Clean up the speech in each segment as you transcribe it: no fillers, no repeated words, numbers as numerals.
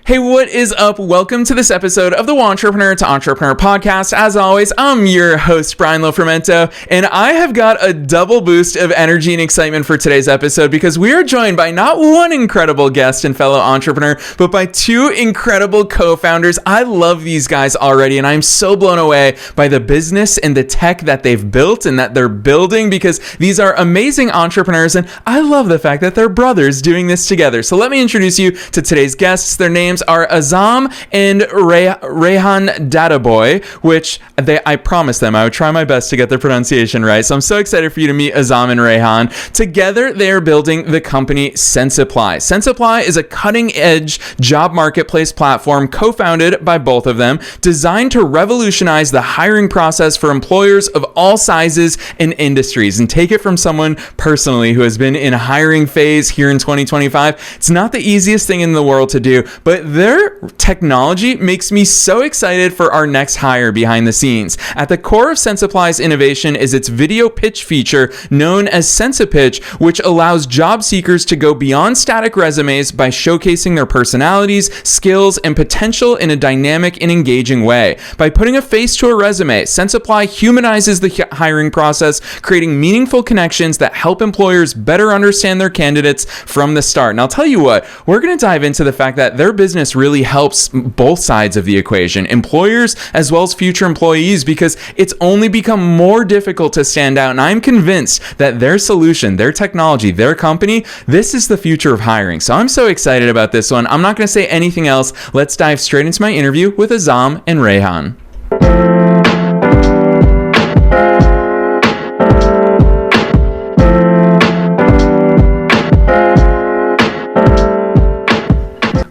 Hey, what is up? Welcome to this episode of the Entrepreneur to Entrepreneur podcast. As always, I'm your host, Brian Lofermento, and I have got a double boost of energy and excitement for today's episode because we are joined by not one incredible guest and fellow entrepreneur, but by two incredible co-founders. I love these guys already, and I'm so blown away by the business and the tech that they've built and that they're building because these are amazing entrepreneurs, and I love the fact that they're brothers doing this together. So let me introduce you to today's guests. Their names are Azam and Raihan Dadabhoy, which I promised them I would try my best to get their pronunciation right. So I'm so excited for you to meet Azam and Raihan. Together, they are building the company Sensiply. Sensiply is a cutting-edge job marketplace platform co-founded by both of them, designed to revolutionize the hiring process for employers of all sizes and industries. And take it from someone personally who has been in a hiring phase here in 2025. It's not the easiest thing in the world to do, but their technology makes me so excited for our next hire behind the scenes. At the core of Sensiply's innovation is its video pitch feature known as SensiPitch, which allows job seekers to go beyond static resumes by showcasing their personalities, skills, and potential in a dynamic and engaging way. By putting a face to a resume, Sensiply humanizes the hiring process, creating meaningful connections that help employers better understand their candidates from the start. And I'll tell you what, we're going to dive into the fact that their business really helps both sides of the equation, employers as well as future employees, because it's only become more difficult to stand out. And I'm convinced that their solution, their technology, their company, this is the future of hiring. So I'm so excited about this one. I'm not going to say anything else. Let's dive straight into my interview with Azam and Raihan.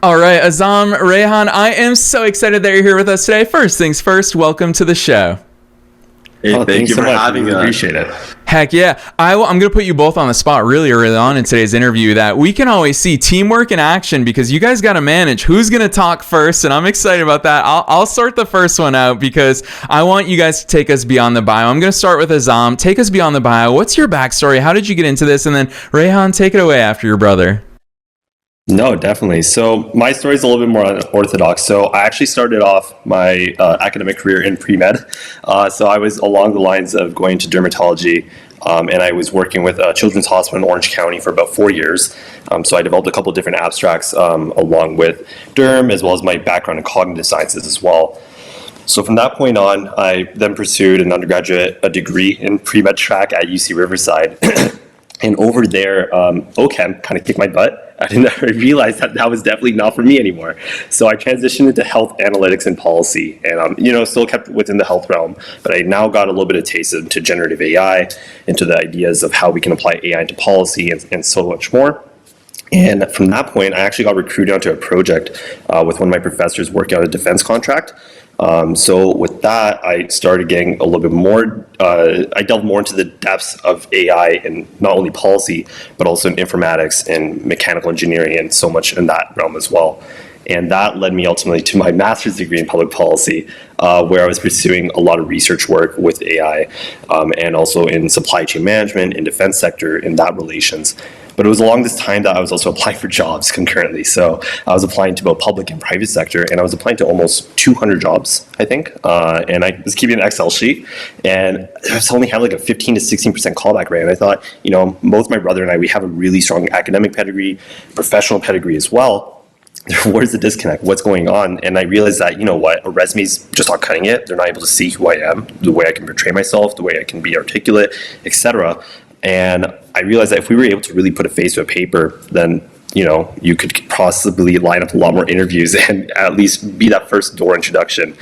All right, Azam, Raihan, I am so excited that you're here with us today. First things first, welcome to the show. Hey, thank you for having us. Appreciate it. Heck yeah. I'm going to put you both on the spot really early on in today's interview that we can always see teamwork in action because you guys got to manage who's going to talk first, and I'm excited about that. I'll sort the first one out because I want you guys to take us beyond the bio. I'm going to start with Azam. Take us beyond the bio. What's your backstory? How did you get into this? And then Raihan, take it away after your brother. No, definitely. So my story is a little bit more unorthodox. So I actually started off my academic career in pre-med. So I was along the lines of going to dermatology, and I was working with a children's hospital in Orange County for about 4 years. So I developed a couple of different abstracts along with derm, as well as my background in cognitive sciences as well. So from that point on, I then pursued an undergraduate degree in pre-med track at UC Riverside. And over there, OChem kind of kicked my butt. I realized that was definitely not for me anymore. So I transitioned into health analytics and policy, and still kept within the health realm. But I now got a little bit of taste into generative AI, into the ideas of how we can apply AI into policy, and so much more. And from that point, I actually got recruited onto a project with one of my professors working on a defense contract. So with that, I started getting a little bit more, I delved more into the depths of AI and not only policy, but also in informatics and mechanical engineering and so much in that realm as well. And that led me ultimately to my master's degree in public policy, where I was pursuing a lot of research work with AI, and also in supply chain management, in defense sector, in that relations. But it was along this time that I was also applying for jobs concurrently. So I was applying to both public and private sector, and I was applying to almost 200 jobs, I think. And I was keeping an Excel sheet, and I only had like a 15 to 16% callback rate. And I thought, both my brother and I, we have a really strong academic pedigree, professional pedigree as well. Where's the disconnect? What's going on? And I realized that, a resume's just not cutting it. They're not able to see who I am, the way I can portray myself, the way I can be articulate, etc. And I realized that if we were able to really put a face to a paper, then, you could possibly line up a lot more interviews and at least be that first door introduction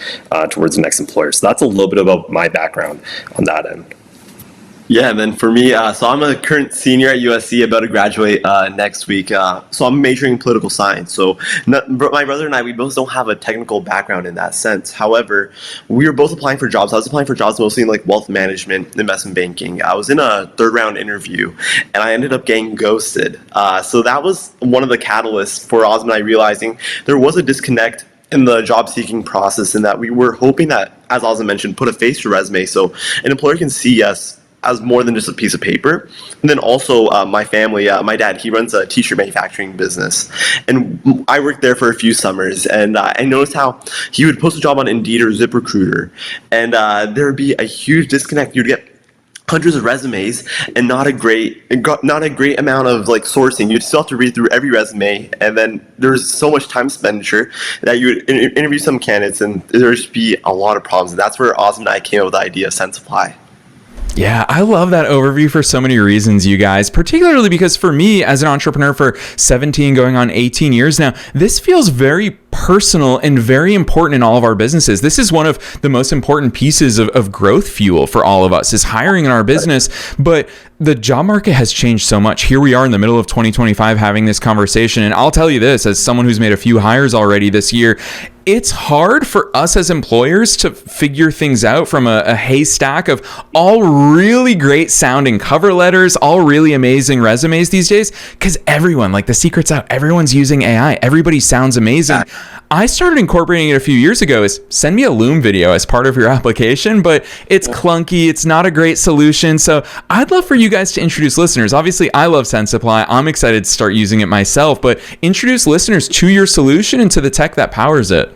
towards the next employer. So that's a little bit about my background on that end. Yeah, and then for me, so I'm a current senior at USC, about to graduate next week. So I'm majoring in political science. So my brother and I, we both don't have a technical background in that sense. However, we were both applying for jobs. I was applying for jobs mostly in like wealth management, investment banking. I was in a third round interview, and I ended up getting ghosted. So that was one of the catalysts for Azam and I realizing there was a disconnect in the job seeking process, in that we were hoping that, as Azam mentioned, put a face to resume so an employer can see, yes, as more than just a piece of paper. And then also my family, my dad, he runs a t-shirt manufacturing business, and I worked there for a few summers, and I noticed how he would post a job on Indeed or ZipRecruiter, and there would be a huge disconnect. You'd get hundreds of resumes and not a great amount of like sourcing. You'd still have to read through every resume, and then there's so much time expenditure that you would interview some candidates, and there'd just be a lot of problems. And that's where Azam and I came up with the idea of Sensiply. Yeah, I love that overview for so many reasons, you guys, particularly because for me as an entrepreneur for 17 going on 18 years now, this feels very personal and very important in all of our businesses. This is one of the most important pieces of growth fuel for all of us is hiring in our business. But the job market has changed so much. Here we are in the middle of 2025 having this conversation. And I'll tell you this, as someone who's made a few hires already this year, it's hard for us as employers to figure things out from a haystack of all really great sounding cover letters, all really amazing resumes these days, because everyone, like the secret's out, everyone's using AI. Everybody sounds amazing. I started incorporating it a few years ago is send me a Loom video as part of your application, but it's clunky. It's not a great solution. So I'd love for you guys to introduce listeners. Obviously, I love Sensiply. I'm excited to start using it myself, but introduce listeners to your solution and to the tech that powers it.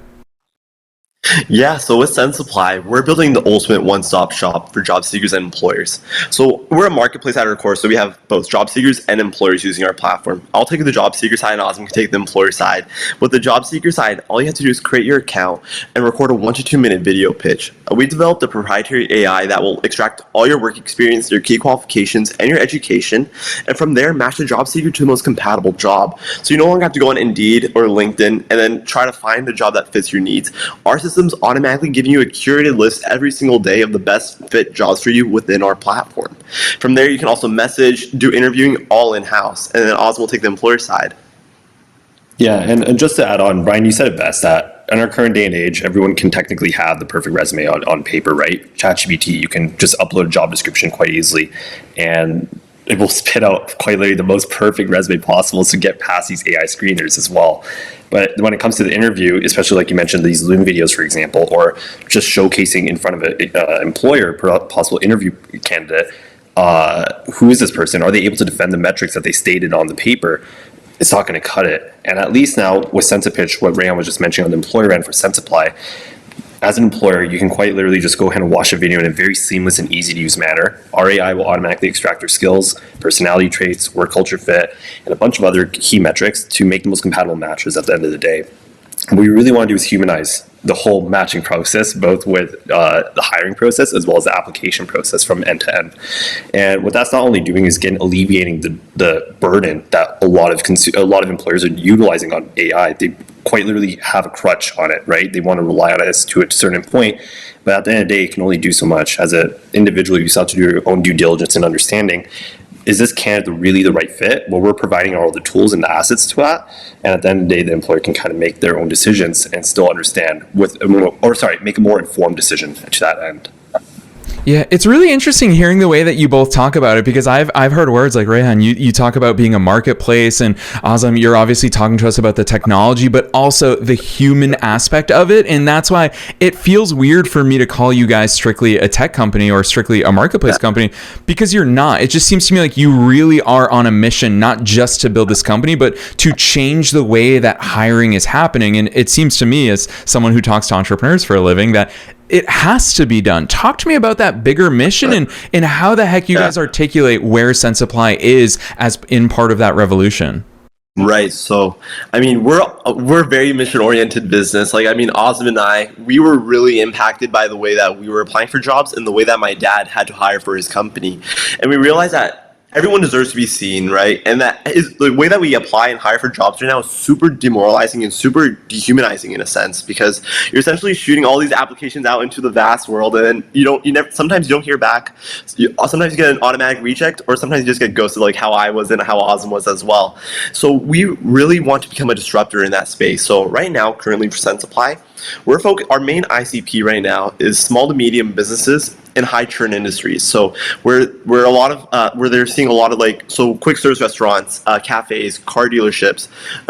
Yeah, so with Sensiply, we're building the ultimate one-stop shop for job seekers and employers. So we're a marketplace at our core, so we have both job seekers and employers using our platform. I'll take the job seeker side, and Azam can take the employer side. With the job seeker side, all you have to do is create your account and record a 1 to 2 minute video pitch. We developed a proprietary AI that will extract all your work experience, your key qualifications, and your education, and from there, match the job seeker to the most compatible job. So you no longer have to go on Indeed or LinkedIn and then try to find the job that fits your needs. Our system's automatically giving you a curated list every single day of the best fit jobs for you within our platform. From there, you can also message, do interviewing all in-house, and then Azam will take the employer side. Yeah, and just to add on, Brian, you said it best that in our current day and age, everyone can technically have the perfect resume on paper, right? ChatGPT, you can just upload a job description quite easily, and it will spit out quite literally the most perfect resume possible to get past these AI screeners as well. But when it comes to the interview, especially like you mentioned, these Loom videos, for example, or just showcasing in front of an employer, possible interview candidate, who is this person? Are they able to defend the metrics that they stated on the paper? It's not going to cut it. And at least now with SensiPitch, what Raihan was just mentioning on the employer end for Sensiply, as an employer, you can quite literally just go ahead and watch a video in a very seamless and easy to use manner. Our AI will automatically extract your skills, personality traits, work culture fit, and a bunch of other key metrics to make the most compatible matches at the end of the day. What we really want to do is humanize the whole matching process, both with the hiring process as well as the application process from end to end. And what that's not only doing is alleviating the burden that a lot of employers are utilizing on AI. They quite literally have a crutch on it, right? They want to rely on it to a certain point, but at the end of the day, it can only do so much. As an individual, you still have to do your own due diligence and understanding. Is this candidate really the right fit? Well, we're providing all the tools and the assets to that. And at the end of the day, the employer can kind of make their own decisions and still understand make a more informed decision to that end. Yeah, it's really interesting hearing the way that you both talk about it, because I've heard words like, Raihan, you talk about being a marketplace, and Azam, you're obviously talking to us about the technology, but also the human aspect of it. And that's why it feels weird for me to call you guys strictly a tech company or strictly a marketplace company, because you're not. It just seems to me like you really are on a mission, not just to build this company, but to change the way that hiring is happening. And it seems to me, as someone who talks to entrepreneurs for a living, that it has to be done. Talk to me about that bigger mission and how the heck you guys articulate where Sensiply is as in part of that revolution. Right. So, I mean, we're a very mission-oriented business. Like, I mean, Azam and I, we were really impacted by the way that we were applying for jobs and the way that my dad had to hire for his company. And we realized that everyone deserves to be seen, right? And that is the way that we apply and hire for jobs right now is super demoralizing and super dehumanizing in a sense, because you're essentially shooting all these applications out into the vast world, and sometimes you don't hear back. Sometimes you get an automatic reject, or sometimes you just get ghosted, like how I was and how Azam was as well. So we really want to become a disruptor in that space. So right now, currently for Sensiply, our main ICP right now is small to medium businesses in high churn industries. So where they're seeing a lot of quick service restaurants, cafes, car dealerships,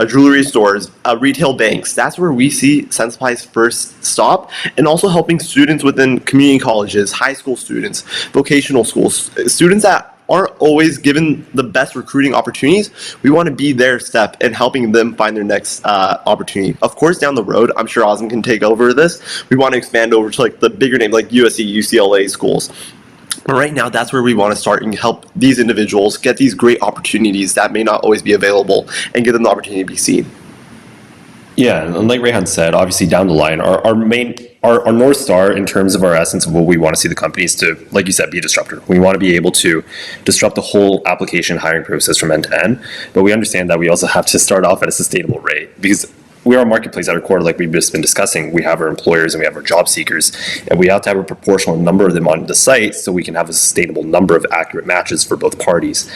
jewelry stores, retail banks. That's where we see Sensiply's first stop, and also helping students within community colleges, high school students, vocational schools, students that aren't always given the best recruiting opportunities. We want to be their step in helping them find their next opportunity. Of course, down the road, I'm sure Azam can take over this. We want to expand over to the bigger names like USC, UCLA schools. But right now, that's where we want to start and help these individuals get these great opportunities that may not always be available and give them the opportunity to be seen. Yeah, and like Raihan said, obviously down the line, our North Star in terms of our essence of what we want to see the company is to, like you said, be a disruptor. We want to be able to disrupt the whole application hiring process from end to end, but we understand that we also have to start off at a sustainable rate, because we are a marketplace at our core, like we've just been discussing. We have our employers and we have our job seekers, and we have to have a proportional number of them on the site so we can have a sustainable number of accurate matches for both parties.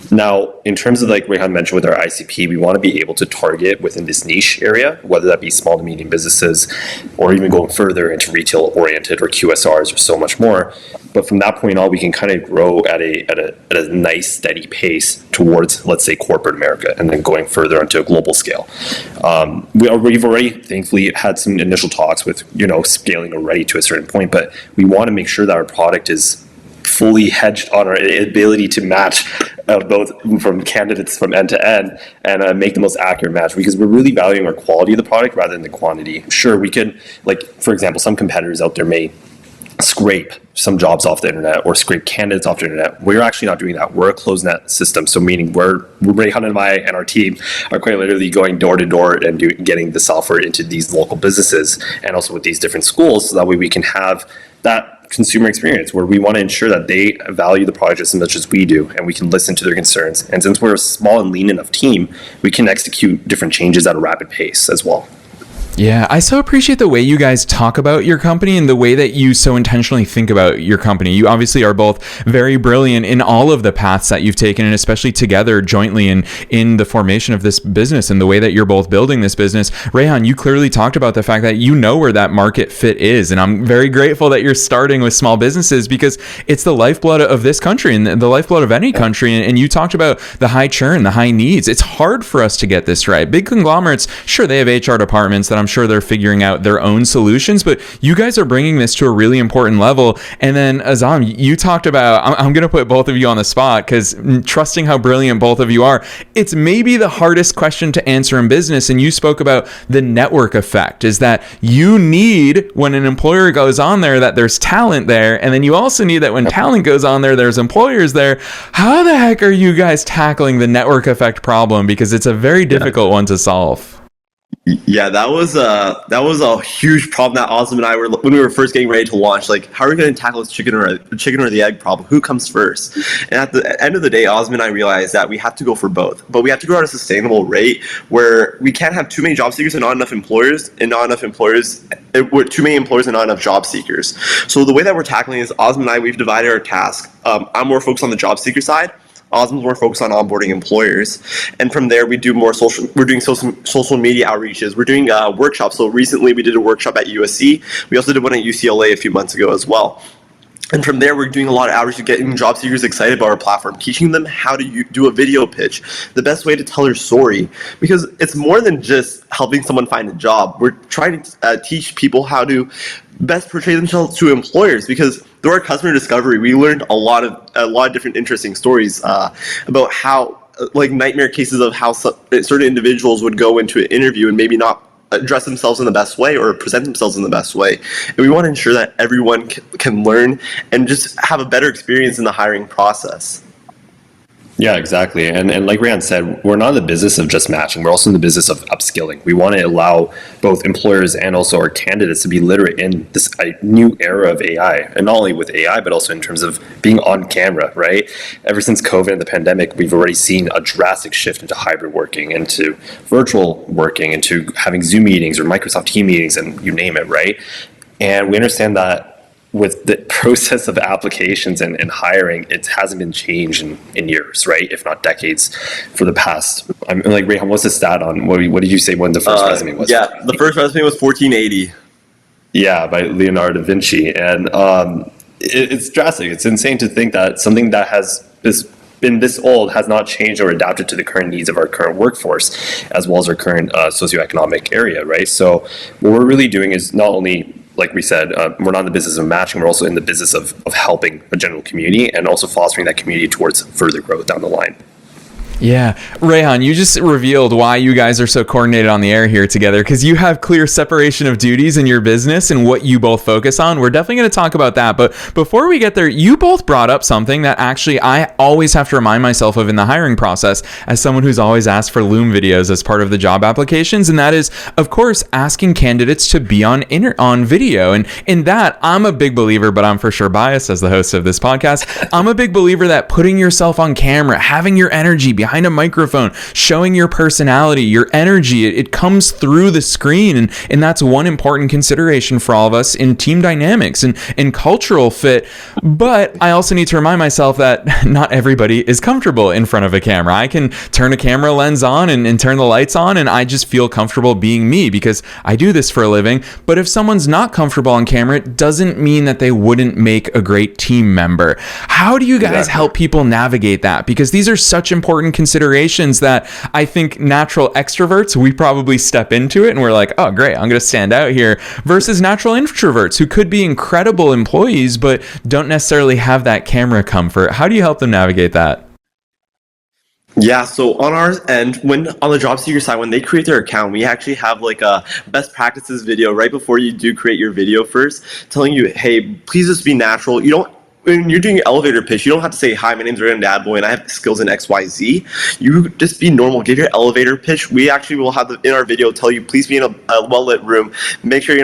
Now, in terms of like Raihan mentioned with our ICP, we want to be able to target within this niche area, whether that be small to medium businesses or even going further into retail oriented or QSRs or so much more. But from that point on, we can kind of grow at a nice steady pace towards, let's say, corporate America, and then going further onto a global scale. We've already thankfully had some initial talks with, scaling already to a certain point, but we want to make sure that our product is fully hedged on our ability to match both from candidates from end to end and make the most accurate match, because we're really valuing our quality of the product rather than the quantity. Sure, we could, for example, some competitors out there may scrape some jobs off the internet or scrape candidates off the internet. We're actually not doing that. We're a closed net system. So meaning we're Raihan and I and our team are quite literally going door to door and getting the software into these local businesses and also with these different schools, so that way we can have that consumer experience where we want to ensure that they value the product just as much as we do, and we can listen to their concerns. And since we're a small and lean enough team, we can execute different changes at a rapid pace as well. Yeah, I so appreciate the way you guys talk about your company and the way that you so intentionally think about your company. You obviously are both very brilliant in all of the paths that you've taken, and especially together jointly in the formation of this business and the way that you're both building this business. Raihan, you clearly talked about the fact that you know where that market fit is, and I'm very grateful that you're starting with small businesses, because it's the lifeblood of this country and the lifeblood of any country. And you talked about the high churn, the high needs. It's hard for us to get this right. Big conglomerates, sure, they have HR departments that I'm sure they're figuring out their own solutions, but you guys are bringing this to a really important level. And then Azam, you talked about, I'm going to put both of you on the spot because trusting how brilliant both of you are, it's maybe the hardest question to answer in business. And you spoke about the network effect, is that you need, when an employer goes on there, that there's talent there. And then you also need that when talent goes on there, there's employers there. How the heck are you guys tackling the network effect problem? Because it's a very difficult one to solve. Yeah, that was a huge problem that Azam and I were, when we were first getting ready to launch. Like, how are we going to tackle this chicken or the egg problem? Who comes first? And at the end of the day, Azam and I realized that we have to go for both, but we have to grow at a sustainable rate where we can't have too many job seekers and not enough employers, and not enough employers with too many employers and not enough job seekers. So the way that we're tackling is, Azam and I, we've divided our task. I'm more focused on the job seeker side. Azam's more focused on onboarding employers, and from there we do more social. We're doing social media outreaches. We're doing workshops. So recently we did a workshop at USC. We also did one at UCLA a few months ago as well. And from there, we're doing a lot of outreach to getting job seekers excited about our platform, teaching them how to do a video pitch, the best way to tell your story, because it's more than just helping someone find a job. We're trying to teach people how to best portray themselves to employers, because through our customer discovery, we learned a lot of different interesting stories about how, like, nightmare cases of how certain individuals would go into an interview and maybe not address themselves in the best way or present themselves in the best way. And we want to ensure that everyone can learn and just have a better experience in the hiring process. Yeah, exactly. And like Raihan said, we're not in the business of just matching. We're also in the business of upskilling. We want to allow both employers and also our candidates to be literate in this new era of AI. And not only with AI, but also in terms of being on camera, right? Ever since COVID and the pandemic, we've already seen a drastic shift into hybrid working, into virtual working, into having Zoom meetings or Microsoft Teams meetings, and you name it, right? And we understand that with the process of applications and hiring, it hasn't been changed in years, right? If not decades, for the past. I'm like, Raihan, what's the stat on what did you say when the first resume was? Yeah, the first resume was 1480. Yeah, by Leonardo da Vinci, and it's drastic. It's insane to think that something that is been this old has not changed or adapted to the current needs of our current workforce, as well as our current socioeconomic area, right? So what we're really doing is not only, like we said, we're not in the business of matching, we're also in the business of helping the general community and also fostering that community towards further growth down the line. Yeah. Raihan, you just revealed why you guys are so coordinated on the air here together, because you have clear separation of duties in your business and what you both focus on. We're definitely going to talk about that. But before we get there, you both brought up something that actually I always have to remind myself of in the hiring process as someone who's always asked for Loom videos as part of the job applications. And that is, of course, asking candidates to be on video. And in that, I'm a big believer, but I'm for sure biased as the host of this podcast. I'm a big believer that putting yourself on camera, having your energy behind a microphone, showing your personality, your energy, it comes through the screen. And that's one important consideration for all of us in team dynamics and in cultural fit. But I also need to remind myself that not everybody is comfortable in front of a camera. I can turn a camera lens on and turn the lights on, and I just feel comfortable being me because I do this for a living. But if someone's not comfortable on camera, it doesn't mean that they wouldn't make a great team member. How do you guys help people navigate that? Because these are such important considerations that I think natural extroverts, we probably step into it and we're like, oh great, I'm going to stand out here, versus natural introverts who could be incredible employees but don't necessarily have that camera comfort. How do you help them navigate that? Yeah, so on our end, when on the job seeker side, when they create their account, we actually have like a best practices video right before you do create your video first, telling you, hey, please just be natural. You don't, when you're doing your elevator pitch, you don't have to say, hi, my name's Raihan Dadabhoy and I have skills in XYZ. You just be normal, give your elevator pitch. We actually will have in our video tell you, please be in a well-lit room. Make sure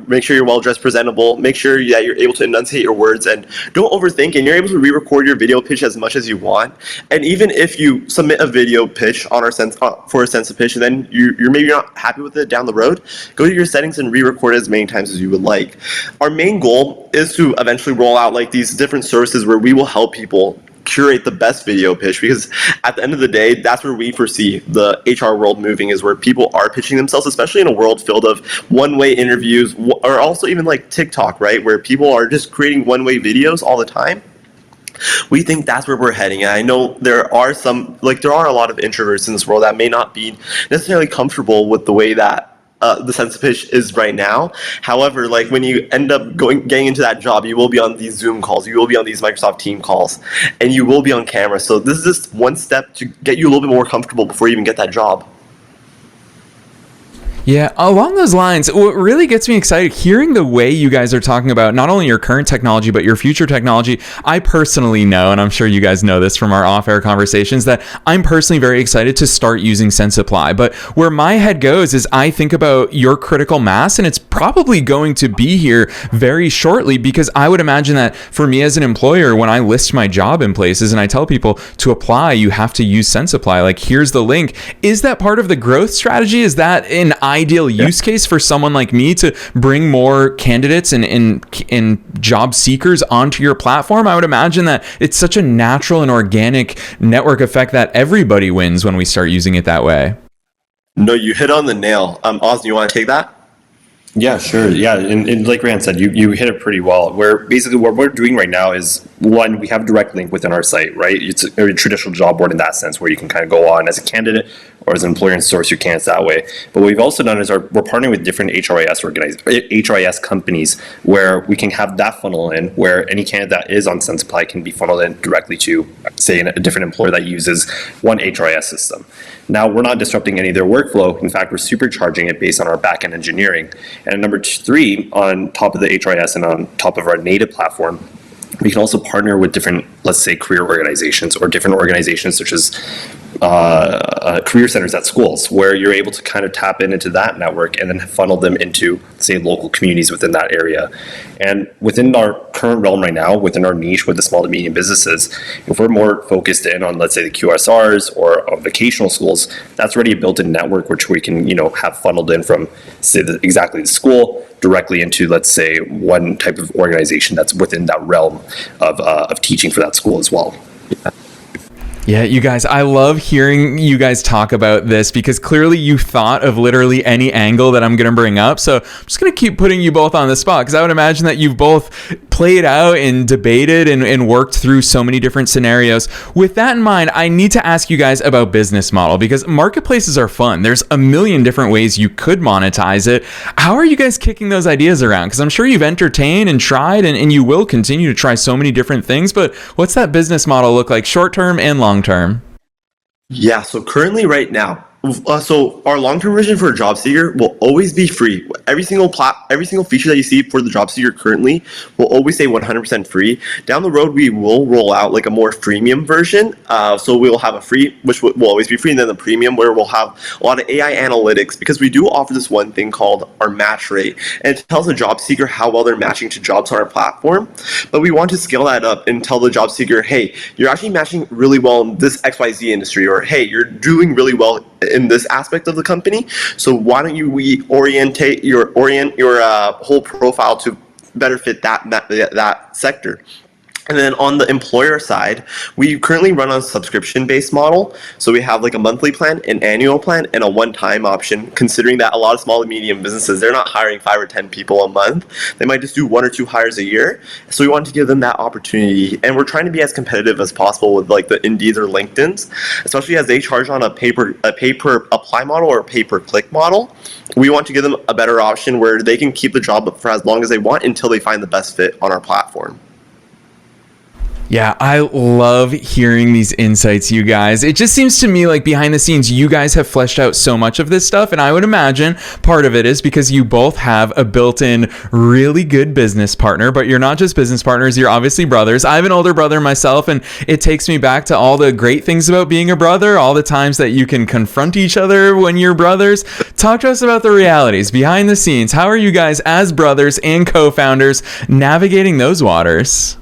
make sure you're well-dressed, presentable. Make sure that you're able to enunciate your words and don't overthink, and you're able to re-record your video pitch as much as you want. And even if you submit a video pitch on our for a SensiPitch, and then you're maybe not happy with it down the road, go to your settings and re-record it as many times as you would like. Our main goal is to eventually roll out like these different services where we will help people curate the best video pitch, because at the end of the day, that's where we foresee the HR world moving, is where people are pitching themselves, especially in a world filled of one-way interviews, or also even like TikTok, right, where people are just creating one-way videos all the time. We think that's where we're heading. And I know there are a lot of introverts in this world that may not be necessarily comfortable with the way that the SensiPitch is right now. However, like when you end up getting into that job, you will be on these Zoom calls, you will be on these Microsoft Team calls, and you will be on camera. So this is just one step to get you a little bit more comfortable before you even get that job. Yeah, along those lines, what really gets me excited, hearing the way you guys are talking about not only your current technology, but your future technology. I personally know, and I'm sure you guys know this from our off-air conversations, that I'm personally very excited to start using Sensiply. But where my head goes is I think about your critical mass, and it's probably going to be here very shortly, because I would imagine that for me as an employer, when I list my job in places and I tell people to apply, you have to use Sensiply. Like, here's the link. Is that part of the growth strategy? Is that an ideal use case for someone like me to bring more candidates and job seekers onto your platform? I would imagine that it's such a natural and organic network effect that everybody wins when we start using it that way. No, you hit on the nail. Oz, you want to take that? Yeah, sure. Yeah, and like Rand said, you hit it pretty well. Where basically what we're doing right now is, one, we have a direct link within our site, right? It's a traditional job board in that sense, where you can kind of go on as a candidate or as an employer and source your candidates that way. But what we've also done is we're partnering with different HRIS companies, where we can have that funnel in, where any candidate that is on Sensiply can be funneled in directly to, say, a different employer that uses one HRIS system. Now, we're not disrupting any of their workflow. In fact, we're supercharging it based on our back-end engineering. And number three, on top of the HRIS and on top of our native platform, we can also partner with different, let's say, career organizations, or different organizations such as career centers at schools, where you're able to kind of tap into that network and then funnel them into, say, local communities within that area. And within our current realm right now, within our niche with the small to medium businesses, if we're more focused in on, let's say, the QSRs or vocational schools, that's already a built-in network which we can, have funneled in from, say, exactly the school directly into, let's say, one type of organization that's within that realm of teaching for that school as well. Yeah, you guys, I love hearing you guys talk about this, because clearly you thought of literally any angle that I'm going to bring up. So I'm just going to keep putting you both on the spot, because I would imagine that you've both played out and debated and worked through so many different scenarios. With that in mind, I need to ask you guys about business model, because marketplaces are fun. There's a million different ways you could monetize it. How are you guys kicking those ideas around? Because I'm sure you've entertained and tried, and you will continue to try so many different things, but what's that business model look like short term and long term? Yeah, so currently right now, so our long-term vision for a job seeker will always be free. Every single feature that you see for the job seeker currently will always say 100% free. Down the road, we will roll out like a more freemium version. So we will have a free, which will always be free, and then the premium, where we'll have a lot of AI analytics, because we do offer this one thing called our match rate, and it tells the job seeker how well they're matching to jobs on our platform. But we want to scale that up and tell the job seeker, hey, you're actually matching really well in this XYZ industry, or hey, you're doing really well in this aspect of the company. So why don't we orient your whole profile to better fit that sector? And then on the employer side, we currently run on a subscription-based model. So we have like a monthly plan, an annual plan, and a one-time option, considering that a lot of small and medium businesses, they're not hiring 5 or 10 people a month. They might just do 1 or 2 hires a year. So we want to give them that opportunity. And we're trying to be as competitive as possible with like the Indeeds or LinkedIn's, especially as they charge on a pay-per-apply model or a pay-per-click model. We want to give them a better option where they can keep the job up for as long as they want until they find the best fit on our platform. Yeah, I love hearing these insights, you guys. It just seems to me like behind the scenes, you guys have fleshed out so much of this stuff. And I would imagine part of it is because you both have a built-in really good business partner, but you're not just business partners, you're obviously brothers. I have an older brother myself, and it takes me back to all the great things about being a brother, all the times that you can confront each other when you're brothers. Talk to us about the realities behind the scenes. How are you guys as brothers and co-founders navigating those waters?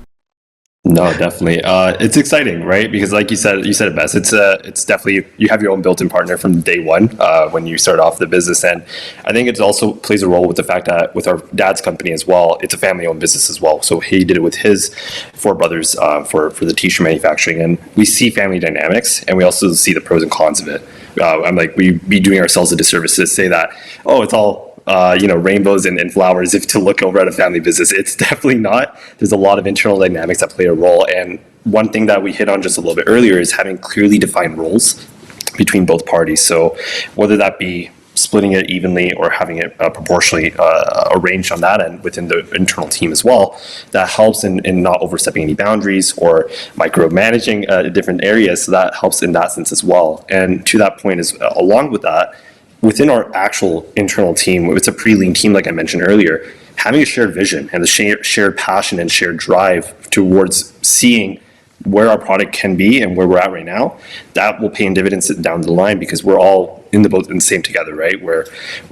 No, definitely. It's exciting, right? Because like you said it best. It's definitely, you have your own built-in partner from day one when you start off the business. And I think it also plays a role with the fact that with our dad's company as well, it's a family-owned business as well. So he did it with his 4 brothers for the t-shirt manufacturing. And we see family dynamics, and we also see the pros and cons of it. I'm like, we'd be doing ourselves a disservice to say that, oh, it's all rainbows and flowers if to look over at a family business. It's definitely not. There's a lot of internal dynamics that play a role. And one thing that we hit on just a little bit earlier is having clearly defined roles between both parties. So whether that be splitting it evenly or having it proportionally arranged on that end within the internal team as well, that helps in not overstepping any boundaries or micromanaging different areas. So that helps in that sense as well. And to that point is along with that, within our actual internal team, it's a pre-lean team, like I mentioned earlier, having a shared vision and a shared passion and shared drive towards seeing where our product can be and where we're at right now, that will pay in dividends down the line, because we're all in the boat in the same together, right? We're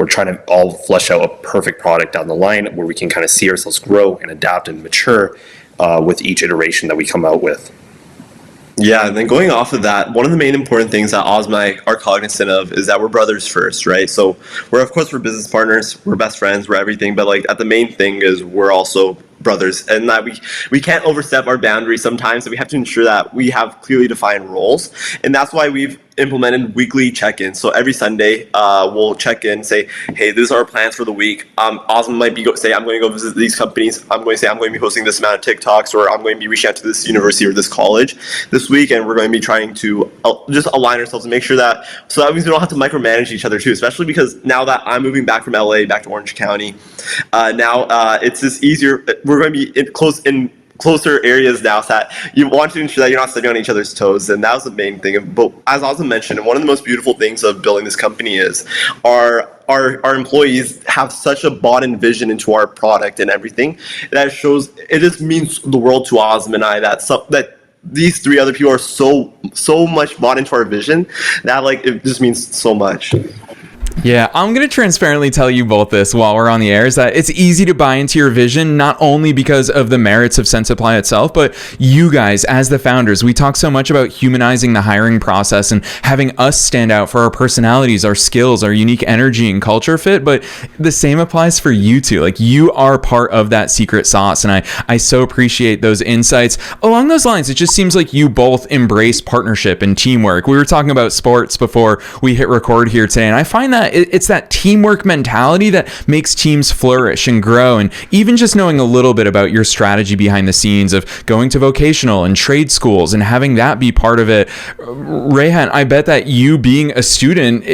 trying to all flesh out a perfect product down the line where we can kind of see ourselves grow and adapt and mature with each iteration that we come out with. Yeah, and then going off of that, one of the main important things that Oz and I are cognizant of is that we're brothers first, right? So we're business partners, we're best friends, we're everything, but like the main thing is we're also brothers, and that we can't overstep our boundaries sometimes, so we have to ensure that we have clearly defined roles. And that's why we've implemented weekly check-ins. So every Sunday we'll check in, say, hey, these are our plans for the week. Awesome might be say, I'm going to go visit these companies. I'm going to say I'm going to be hosting this amount of TikToks, or I'm going to be reaching out to this university or this college this week, and we're going to be trying to just align ourselves and make sure that, so that means we don't have to micromanage each other too, especially because now that I'm moving back from LA back to Orange County, now it's just easier. We're going to be in closer areas now, so that you want to ensure that you're not stepping on each other's toes. And that was the main thing. But as Azam mentioned, one of the most beautiful things of building this company is our employees have such a bought-in vision into our product and everything that shows, it just means the world to Azam and I that these 3 other people are so much bought into our vision that like it just means so much. Yeah, I'm going to transparently tell you both this while we're on the air, is that it's easy to buy into your vision, not only because of the merits of Sensiply itself, but you guys as the founders. We talk so much about humanizing the hiring process and having us stand out for our personalities, our skills, our unique energy and culture fit, but the same applies for you two. Like, you are part of that secret sauce, and I so appreciate those insights. Along those lines, it just seems like you both embrace partnership and teamwork. We were talking about sports before we hit record here today, and I find that that. It's that teamwork mentality that makes teams flourish and grow. And even just knowing a little bit about your strategy behind the scenes of going to vocational and trade schools and having that be part of it. Raihan, I bet that you being a student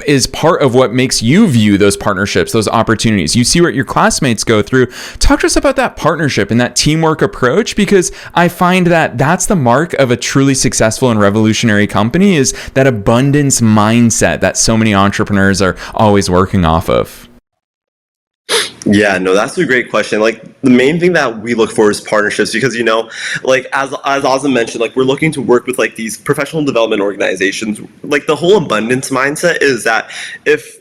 is part of what makes you view those partnerships, those opportunities. You see what your classmates go through. Talk to us about that partnership and that teamwork approach, because I find that that's the mark of a truly successful and revolutionary company, is that abundance mindset that so many entrepreneurs are always working off of. Yeah, no, that's a great question. Like, the main thing that we look for is partnerships, because, like as Azam mentioned, like, we're looking to work with like these professional development organizations. Like, the whole abundance mindset is that if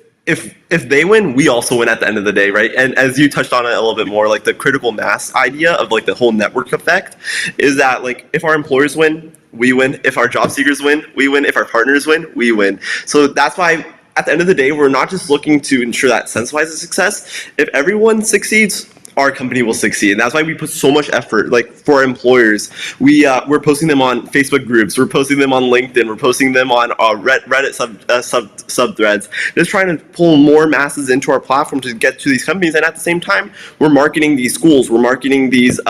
they win, we also win at the end of the day, right? And as you touched on it a little bit more, like the critical mass idea of like the whole network effect is that, like, if our employers win, we win. If our job seekers win, we win. If our partners win, we win. So that's why at the end of the day, we're not just looking to ensure that Sensiply is a success. If everyone succeeds, our company will succeed. And that's why we put so much effort, like, for our employers. We're posting them on Facebook groups, we're posting them on LinkedIn, we're posting them on Reddit subthreads, just trying to pull more masses into our platform to get to these companies. And at the same time, we're marketing these schools, we're marketing these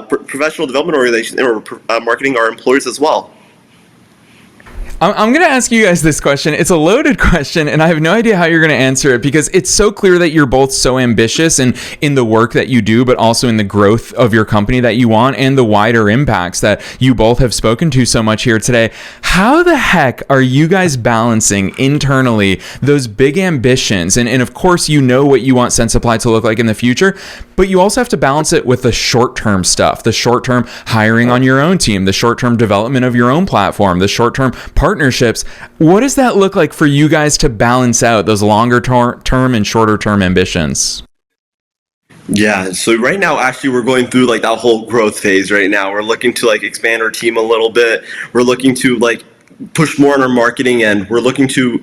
professional development organizations, and we're marketing our employers as well. I'm going to ask you guys this question. It's a loaded question, and I have no idea how you're going to answer it, because it's so clear that you're both so ambitious and in the work that you do, but also in the growth of your company that you want and the wider impacts that you both have spoken to so much here today. How the heck are you guys balancing internally those big ambitions? And of course, you know what you want Sensiply to look like in the future, but you also have to balance it with the short-term stuff, the short-term hiring on your own team, the short-term development of your own platform, the short-term partnerships. What does that look like for you guys to balance out those longer term and shorter term ambitions? Yeah, so right now, actually, we're going through like that whole growth phase right now. We're looking to like expand our team a little bit. We're looking to like push more on our marketing end. We're looking to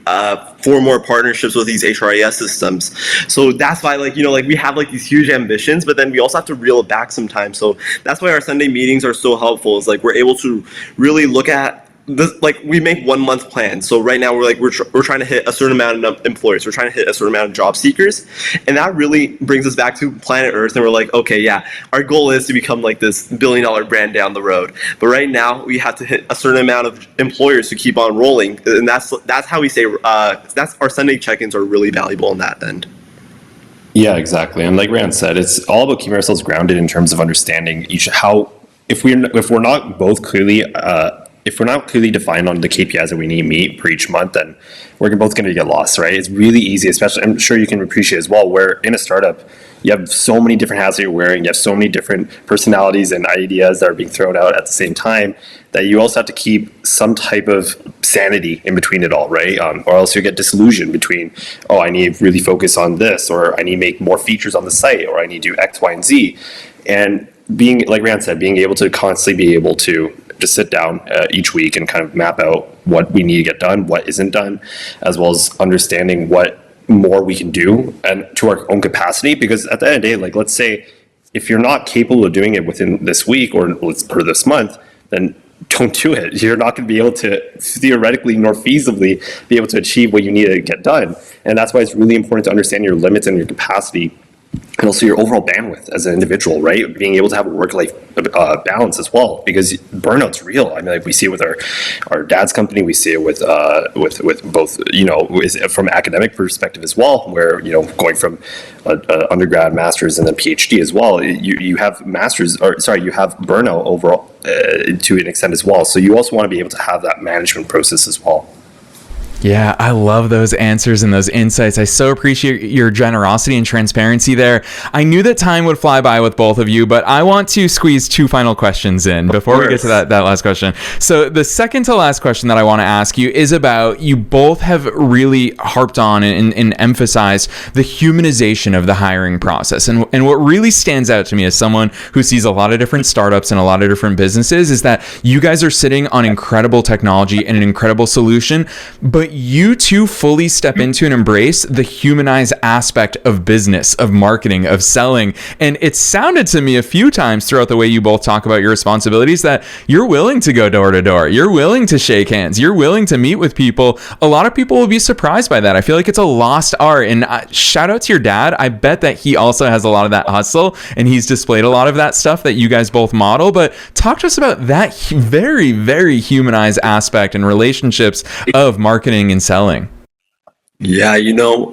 form more partnerships with these HRIS systems. So that's why, like, like, we have like these huge ambitions, but then we also have to reel it back sometimes. So that's why our Sunday meetings are so helpful. Is like we're able to really look at this, like, we make 1 month plans. So right now we're trying to hit a certain amount of employers. We're trying to hit a certain amount of job seekers. And that really brings us back to planet Earth. And we're like, okay, yeah, our goal is to become like this $1 billion brand down the road. But right now we have to hit a certain amount of employers to keep on rolling. And that's how we say, that's our Sunday check-ins are really valuable in that end. Yeah, exactly. And like Rand said, it's all about keeping ourselves grounded in terms of understanding if we're not both clearly if we're not clearly defined on the KPIs that we need to meet per each month, then we're both going to get lost, right? It's really easy, especially, I'm sure you can appreciate as well, where in a startup, you have so many different hats that you're wearing, you have so many different personalities and ideas that are being thrown out at the same time, that you also have to keep some type of sanity in between it all, right? Or else you get disillusioned between, I need to really focus on this, or I need to make more features on the site, or I need to do X, Y, and Z. And being, like Rand said, being able to constantly be able to just sit down each week and kind of map out what we need to get done, what isn't done, as well as understanding what more we can do and to our own capacity. Because at the end of the day, like, let's say if you're not capable of doing it within this week or per this month, then don't do it. You're not going to be able to theoretically nor feasibly be able to achieve what you need to get done. And that's why it's really important to understand your limits and your capacity, and also your overall bandwidth as an individual, right? Being able to have a work-life balance as well, because burnout's real. I mean, like, we see it with our dad's company, we see it with both, from an academic perspective as well, where, going from undergrad, master's, and then PhD as well, you have you have burnout overall to an extent as well. So you also want to be able to have that management process as well. Yeah, I love those answers and those insights. I so appreciate your generosity and transparency there. I knew that time would fly by with both of you, but I want to squeeze 2 final questions in before we get to that last question. So the second to last question that I want to ask you is about, you both have really harped on and emphasized the humanization of the hiring process. And what really stands out to me as someone who sees a lot of different startups and a lot of different businesses is that you guys are sitting on incredible technology and an incredible solution, but but you two fully step into and embrace the humanize aspect of business, of marketing, of selling. And it sounded to me a few times throughout the way you both talk about your responsibilities that you're willing to go door to door. You're willing to shake hands. You're willing to meet with people. A lot of people will be surprised by that. I feel like it's a lost art. And shout out to your dad. I bet that he also has a lot of that hustle, and he's displayed a lot of that stuff that you guys both model. But talk to us about that very, very humanized aspect and relationships of marketing and selling. Yeah,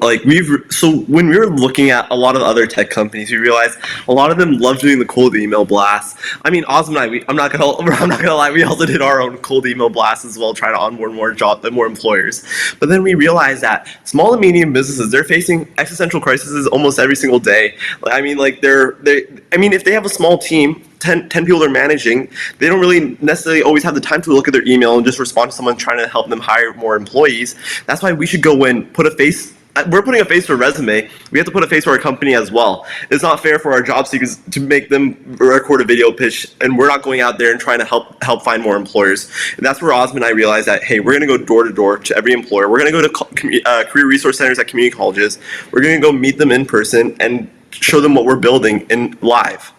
like so when we were looking at a lot of other tech companies, we realized a lot of them love doing the cold email blasts. I mean, Azam and I'm not gonna lie, we also did our own cold email blasts as well, trying to onboard more employers. But then we realized that small and medium businesses, they're facing existential crises almost every single day. I mean, like if they have a small team, 10 people they're managing, they don't really necessarily always have the time to look at their email and just respond to someone trying to help them hire more employees. That's why we should go in, put a face. We're putting a face to a resume. We have to put a face to our company as well. It's not fair for our job seekers to make them record a video pitch, and we're not going out there and trying to help find more employers. And that's where Azam and I realized that, hey, we're going to go door to door to every employer. We're going to go to career resource centers at community colleges. We're going to go meet them in person and show them what we're building in live.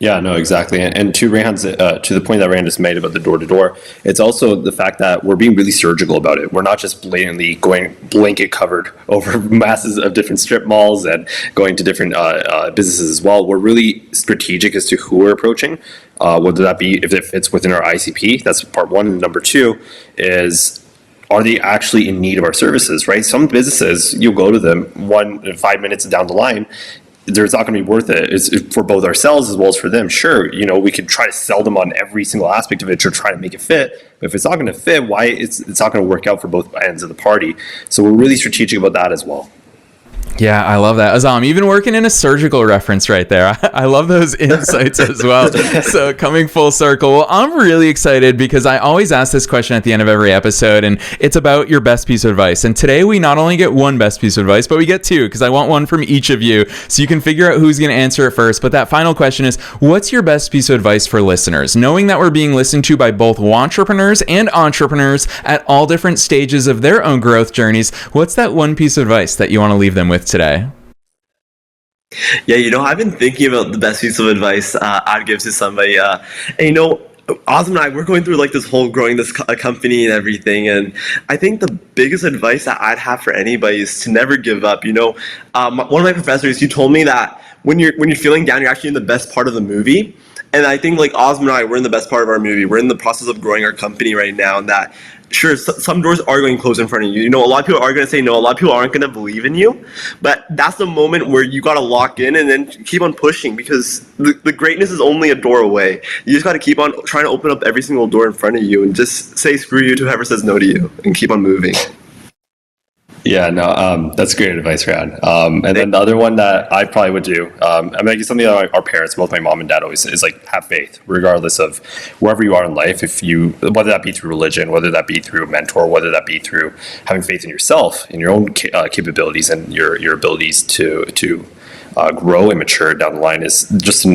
Yeah, no, exactly. And to Raihan's, to the point that Raihan just made about the door-to-door, it's also the fact that we're being really surgical about it. We're not just blatantly going blanket covered over masses of different strip malls and going to different businesses as well. We're really strategic as to who we're approaching, whether that be if it fits within our ICP. That's part one. And number two is, are they actually in need of our services, right? Some businesses, you'll go to them 5 minutes down the line, it's not going to be worth it. It's for both ourselves as well as for them. Sure, we could try to sell them on every single aspect of it or try to make it fit. But if it's not going to fit, why it's not going to work out for both ends of the party. So we're really strategic about that as well. Yeah, I love that. Azam, even working in a surgical reference right there. I love those insights as well. So coming full circle, well, I'm really excited because I always ask this question at the end of every episode, and it's about your best piece of advice. And today we not only get one best piece of advice, but we get two, because I want one from each of you so you can figure out who's going to answer it first. But that final question is, what's your best piece of advice for listeners? Knowing that we're being listened to by both entrepreneurs and entrepreneurs at all different stages of their own growth journeys, what's that one piece of advice that you want to leave them with today? Yeah, I've been thinking about the best piece of advice I'd give to somebody. And Azam and I, we're going through like this whole growing this company and everything. And I think the biggest advice that I'd have for anybody is to never give up. One of my professors, he told me that when you're feeling down, you're actually in the best part of the movie. And I think like Azam and I, we're in the best part of our movie. We're in the process of growing our company right now, and that sure, some doors are going to close in front of you. A lot of people are going to say no. A lot of people aren't going to believe in you. But that's the moment where you got to lock in and then keep on pushing, because the greatness is only a door away. You just got to keep on trying to open up every single door in front of you and just say screw you to whoever says no to you and keep on moving. Yeah, no, that's great advice, Raihan. And then the other one that I probably would do, it's something that our parents, both my mom and dad, always is like, have faith, regardless of wherever you are in life. Whether that be through religion, whether that be through a mentor, whether that be through having faith in yourself, in your own capabilities and your abilities to grow and mature down the line, is just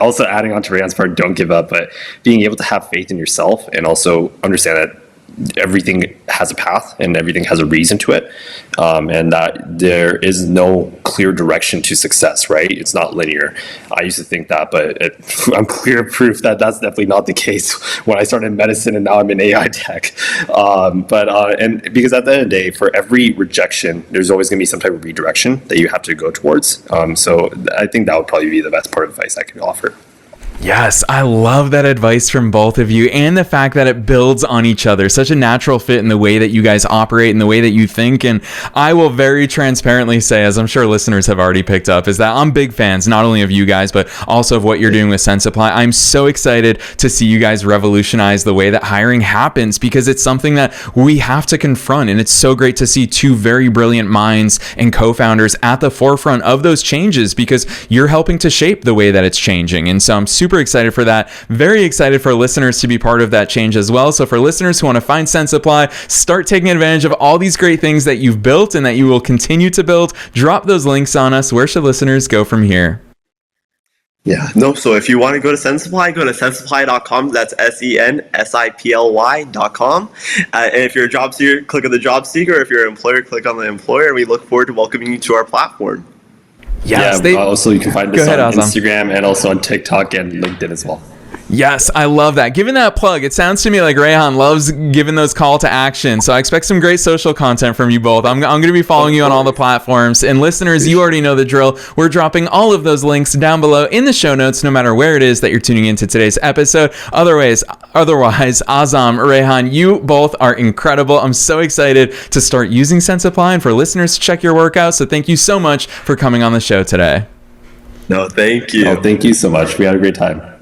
also adding on to Raihan's part, don't give up, but being able to have faith in yourself and also understand that everything has a path and everything has a reason to it, and that there is no clear direction to success, right? It's not linear. I used to think that, but I'm clear proof that that's definitely not the case when I started medicine and now I'm in AI tech. And because at the end of the day, for every rejection, there's always going to be some type of redirection that you have to go towards. So I think that would probably be the best part of advice I could offer. Yes, I love that advice from both of you, and the fact that it builds on each other. Such a natural fit in the way that you guys operate and the way that you think. And I will very transparently say, as I'm sure listeners have already picked up, is that I'm big fans, not only of you guys, but also of what you're doing with Sensiply. I'm so excited to see you guys revolutionize the way that hiring happens, because it's something that we have to confront. And it's so great to see two very brilliant minds and co-founders at the forefront of those changes, because you're helping to shape the way that it's changing. And so I'm super excited for that. Very excited for listeners to be part of that change as well. So for listeners who want to find Sensiply, start taking advantage of all these great things that you've built and that you will continue to build, drop those links on us. Where should listeners go from here? Yeah, no, so if you want to go to Sensiply, go to sensiply.com. That's SENSIPLY.com. And if you're a job seeker, click on the job seeker. If you're an employer, click on the employer. And we look forward to welcoming you to our platform. Yes, also you can find us ahead, on Azam. Instagram and also on TikTok and LinkedIn as well. Yes, I love that. Given that plug, it sounds to me like Raihan loves giving those call to action. So I expect some great social content from you both. I'm going to be following you on all the platforms. And listeners, you already know the drill. We're dropping all of those links down below in the show notes, no matter where it is that you're tuning into today's episode. Otherwise, Azam, Raihan, you both are incredible. I'm so excited to start using Sensiply and for listeners to check your work out. So thank you so much for coming on the show today. No, thank you. Oh, thank you so much. We had a great time.